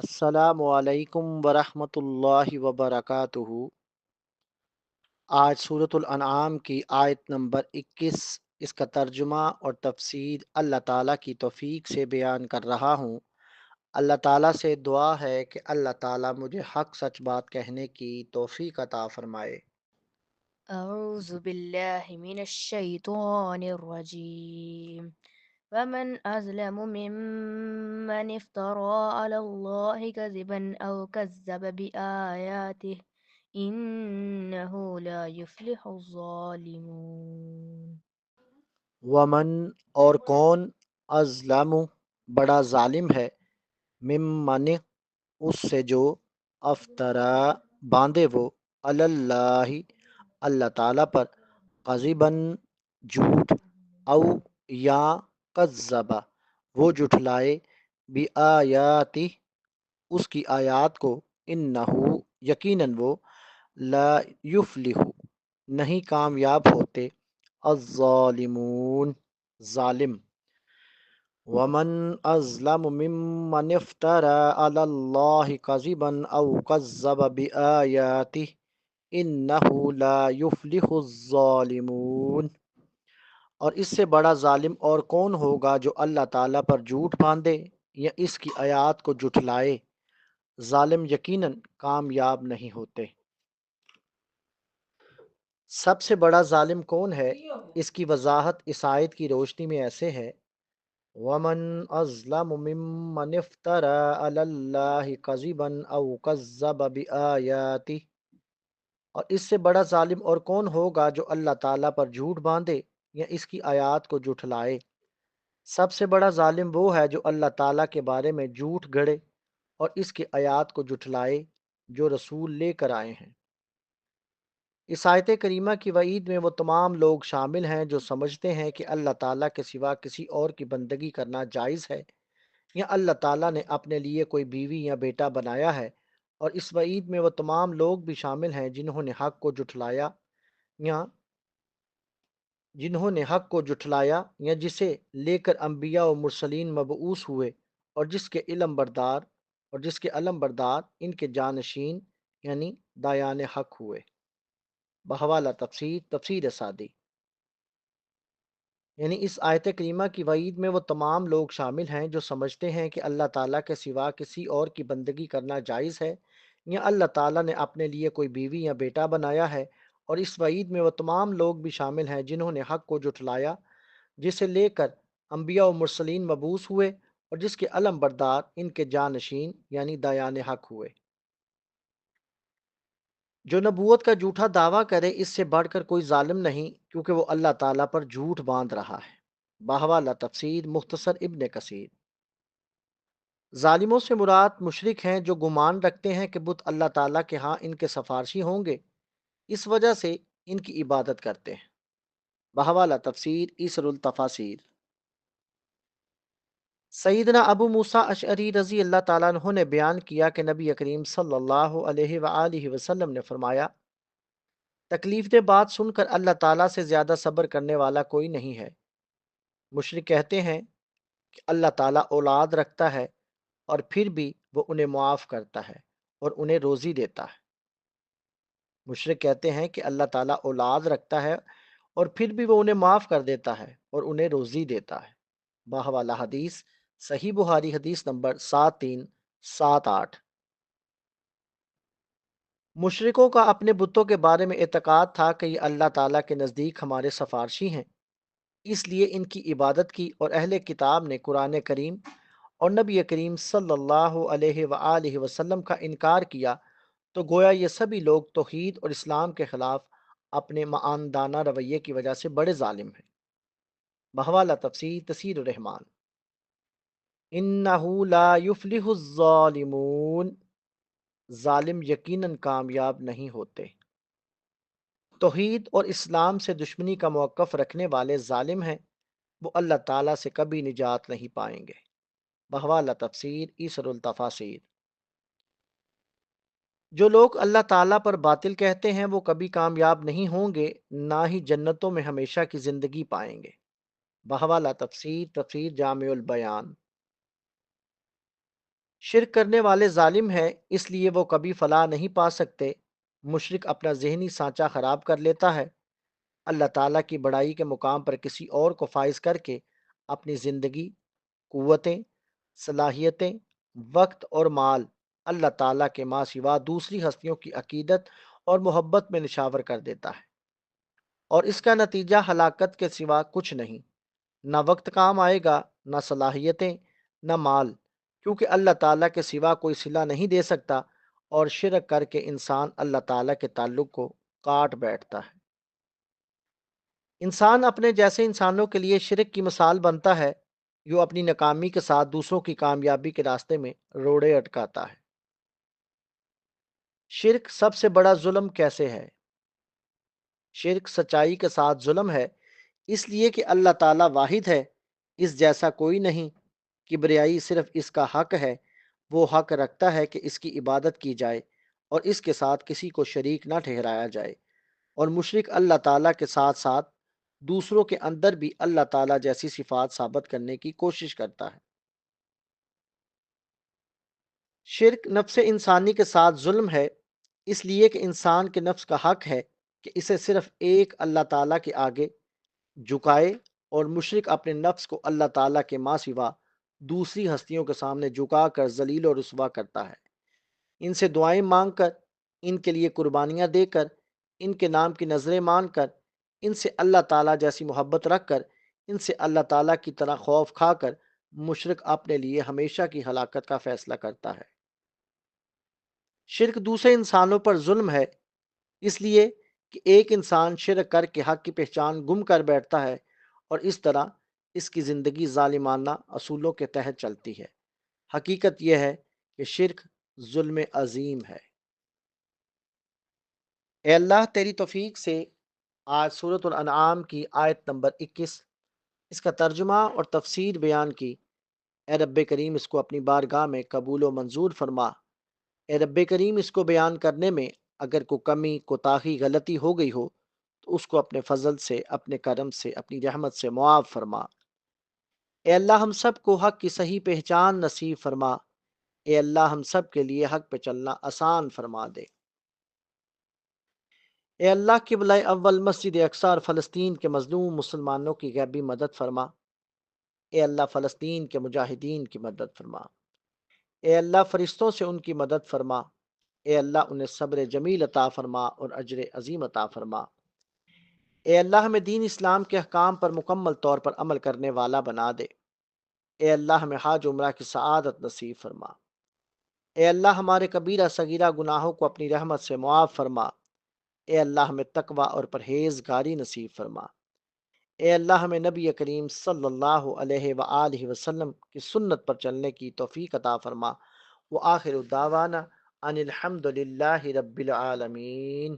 अस्सलामु अलैकुम वरहमतुल्लाहि वबरकातुहू। आज सूरतुल अनआम की आयत नंबर 21, इसका तर्जुमा और तफसीर अल्लाह ताला की तौफीक से बयान कर रहा हूँ। अल्लाह ताला से दुआ है कि अल्लाह ताला मुझे हक सच बात कहने की तौफीक अता फरमाए। أعوذ بالله من الشيطان الرجيم ومن أظلم ممن افترى على الله كذبا أو كذب بآياته إنه لا يفلح الظالمون वमन और कौन, अज़लमु बड़ा जालिम है, मिम्मन उससे जो, अफ्तरा बांधे वो, अलल्लाहि अल्लाह ताला पर, कज़िबन झूठ, औ या कज़्ज़बा वो जुठलाए, बि आयाति उसकी आयात को, इन्नहु यकीनन वो, ला युफ्लिहु नहीं कामयाब होते, अज़्ज़ालिमून जालिम। वमन अज़लम मिम्मन इफ्तरा अलल्लाहि कज़िबन औ कज़्ज़ब बिआयातिहि इन्नहु ला युफ्लिहुज़्ज़ालिमून। और इससे बड़ा जालिम और कौन होगा जो अल्लाह ताला पर झूठ बांधे या इसकी आयात को जुठलाए। जालिम यकीनन कामयाब नहीं होते। सबसे बड़ा जालिम कौन है, इसकी वजाहत इस आयत की रोशनी में ऐसे है। वमन अज़लम मिम्मन इफ्तरा अलल्लाहि कज़िबन औ कज़्ज़ब बिआयातिहि। और इससे बड़ा जालिम और कौन होगा जो अल्लाह ताला पर झूठ बांधे या इसकी आयत को जुठलाए। सबसे बड़ा जालिम वो है जो अल्लाह ताला के बारे में झूठ गढ़े और इसकी आयत को जुठलाए जो रसूल लेकर आए हैं। इस आयत करीमा की वईद में वो तमाम लोग शामिल हैं जो समझते हैं कि अल्लाह ताला के सिवा किसी और की बंदगी करना जायज़ है, या अल्लाह ताला ने अपने लिए कोई बीवी या बेटा बनाया है। और इस वईद में वो तमाम लोग भी शामिल हैं जिन्होंने हक को जुठलाया या जिसे लेकर अम्बिया और मुरसलीन मबऊस हुए, और जिसके अलम बरदार इनके जानशीन यानी दायान हक हुए। बहवाला तफसीर सादी। यानी इस आयत करीमा की वईद में वो तमाम लोग शामिल हैं जो समझते हैं कि अल्लाह ताला के सिवा किसी और की बंदगी करना जायज़ है, या अल्लाह ताला ने अपने लिए कोई बीवी या बेटा बनाया है। और इस वईद में वो तमाम लोग भी शामिल हैं जिन्होंने हक को जुठलाया, जिसे लेकर अम्बिया और मुरसलीन मबूस हुए, और जिसके अलम बरदार इनके जानशीन यानी दायान हक हुए। जो नबूवत का झूठा दावा करे इससे बढ़कर कोई जालिम नहीं, क्योंकि वो अल्लाह ताला पर झूठ बांध रहा है। बाहवाला तफसीर मुख्तसर इब्न कसीर। जालिमों से मुराद मुशरिक हैं जो गुमान रखते हैं कि बुत अल्लाह ताला के यहाँ इनके सफारशी होंगे, इस वजह से इनकी इबादत करते हैं। बहवाला तफसीर इसरुल तफासिर। सईदना अबू मूसा अशअरी रजी अल्लाह ताला अन्हु ने बयान किया कि नबी करीम सल्लल्लाहु अलैहि वआलिहि वसल्लम ने फरमाया, तकलीफ दे बात सुनकर अल्लाह ताला से ज्यादा सब्र करने वाला कोई नहीं है। मुशरिक कहते हैं कि अल्लाह ताला औलाद रखता है और फिर भी वो उन्हें मुआफ़ करता है और उन्हें रोज़ी देता है। मुशरिक कहते हैं कि अल्लाह ताला औलाद रखता है और फिर भी वो उन्हें माफ़ कर देता है और उन्हें रोज़ी देता है। बाहवाला हदीस सही बुहारी हदीस नंबर 7378। मुशरिकों का अपने बुतों के बारे में एतकाद था कि ये अल्लाह ताला के नज़दीक हमारे सफारशी हैं, इसलिए इनकी इबादत की। और अहले किताब ने कुरान करीम और नबी करीम सल्लल्लाहु अलैहि वआलिहि वसल्लम का इनकार किया, तो गोया ये सभी लोग तौहीद और इस्लाम के खिलाफ अपने मानदाना रवैये की वजह से बड़े जालिम हैं। बहवाला तफसीर तसीर रहमान। इन्नहु ला युफ्लिहु ज़ालिमून जालिम यकीनन कामयाब नहीं होते। तौहीद और इस्लाम से दुश्मनी का मौक़िफ़ रखने वाले जालिम हैं, वो अल्लाह ताला से कभी निजात नहीं पाएंगे। बहवाला तफसीर ईसरुल तफासिर। जो लोग अल्लाह ताला पर बातिल कहते हैं वो कभी कामयाब नहीं होंगे, ना ही जन्नतों में हमेशा की ज़िंदगी पाएंगे। बहवाला तफसीर जामिउल बयान। شرک کرنے والے ظالم ہیں، اس لیے وہ کبھی فلاح نہیں پا سکتے۔ مشرک اپنا ذہنی سانچہ خراب کر لیتا ہے، اللہ تعالیٰ کی بڑائی کے مقام پر کسی اور کو فائز کر کے اپنی زندگی، قوتیں، صلاحیتیں، وقت اور مال اللہ تعالیٰ کے ماں سوا دوسری ہستیوں کی عقیدت اور محبت میں نشاور کر دیتا ہے، اور اس کا نتیجہ ہلاکت کے سوا کچھ نہیں۔ نہ وقت کام آئے گا، نہ صلاحیتیں، نہ مال، کیونکہ اللہ تعالیٰ کے سوا کوئی صلہ نہیں دے سکتا، اور شرک کر کے انسان اللہ تعالیٰ کے تعلق کو کاٹ بیٹھتا ہے۔ انسان اپنے جیسے انسانوں کے لیے شرک کی مثال بنتا ہے، جو اپنی ناکامی کے ساتھ دوسروں کی کامیابی کے راستے میں روڑے اٹکاتا ہے۔ شرک سب سے بڑا ظلم کیسے ہے؟ شرک سچائی کے ساتھ ظلم ہے، اس لیے کہ اللہ تعالیٰ واحد ہے، اس جیسا کوئی نہیں۔ کبریائی صرف اس کا حق ہے، وہ حق رکھتا ہے کہ اس کی عبادت کی جائے اور اس کے ساتھ کسی کو شریک نہ ٹھہرایا جائے، اور مشرک اللہ تعالیٰ کے ساتھ ساتھ دوسروں کے اندر بھی اللہ تعالیٰ جیسی صفات ثابت کرنے کی کوشش کرتا ہے۔ شرک نفس انسانی کے ساتھ ظلم ہے، اس لیے کہ انسان کے نفس کا حق ہے کہ اسے صرف ایک اللہ تعالیٰ کے آگے جھکائے، اور مشرک اپنے نفس کو اللہ تعالیٰ کے ماں سوا دوسری ہستیوں کے سامنے جھکا کر ذلیل و رسوا کرتا ہے، ان سے دعائیں مانگ کر، ان کے لیے قربانیاں دے کر، ان کے نام کی نظریں مان کر، ان سے اللہ تعالیٰ جیسی محبت رکھ کر، ان سے اللہ تعالیٰ کی طرح خوف کھا کر، مشرک اپنے لیے ہمیشہ کی ہلاکت کا فیصلہ کرتا ہے۔ شرک دوسرے انسانوں پر ظلم ہے، اس لیے کہ ایک انسان شرک کر کے حق کی پہچان گم کر بیٹھتا ہے، اور اس طرح اس کی زندگی ظالمانہ اصولوں کے تحت چلتی ہے۔ حقیقت یہ ہے کہ شرک ظلم عظیم ہے۔ اے اللہ، تیری توفیق سے آج سورۃ الانعام کی آیت نمبر 21، اس کا ترجمہ اور تفسیر بیان کی۔ اے رب کریم، اس کو اپنی بارگاہ میں قبول و منظور فرما۔ اے رب کریم، اس کو بیان کرنے میں اگر کوئی کمی، کوتاہی، غلطی ہو گئی ہو تو اس کو اپنے فضل سے، اپنے کرم سے، اپنی رحمت سے معاف فرما۔ اے اللہ، ہم سب کو حق کی صحیح پہچان نصیب فرما۔ اے اللہ، ہم سب کے لیے حق پہ چلنا آسان فرما دے۔ اے اللہ، قبلہ اول مسجد اقصی اور فلسطین کے مظلوم مسلمانوں کی غیبی مدد فرما۔ اے اللہ، فلسطین کے مجاہدین کی مدد فرما۔ اے اللہ، فرشتوں سے ان کی مدد فرما۔ اے اللہ، انہیں صبر جمیل عطا فرما اور اجر عظیم عطا فرما۔ اے اللہ، ہمیں دین اسلام کے احکام پر مکمل طور پر عمل کرنے والا بنا دے۔ اے اللہ، ہمیں حج عمرہ کی سعادت نصیب فرما۔ اے اللہ، ہمارے کبیرہ صغیرہ گناہوں کو اپنی رحمت سے معاف فرما۔ اے اللہ، ہمیں تقوی اور پرہیزگاری نصیب فرما۔ اے اللہ، ہمیں نبی کریم صلی اللہ علیہ وآلہ وسلم کی سنت پر چلنے کی توفیق عطا فرما۔ وآخر دعوانا ان الحمد للہ رب العالمین۔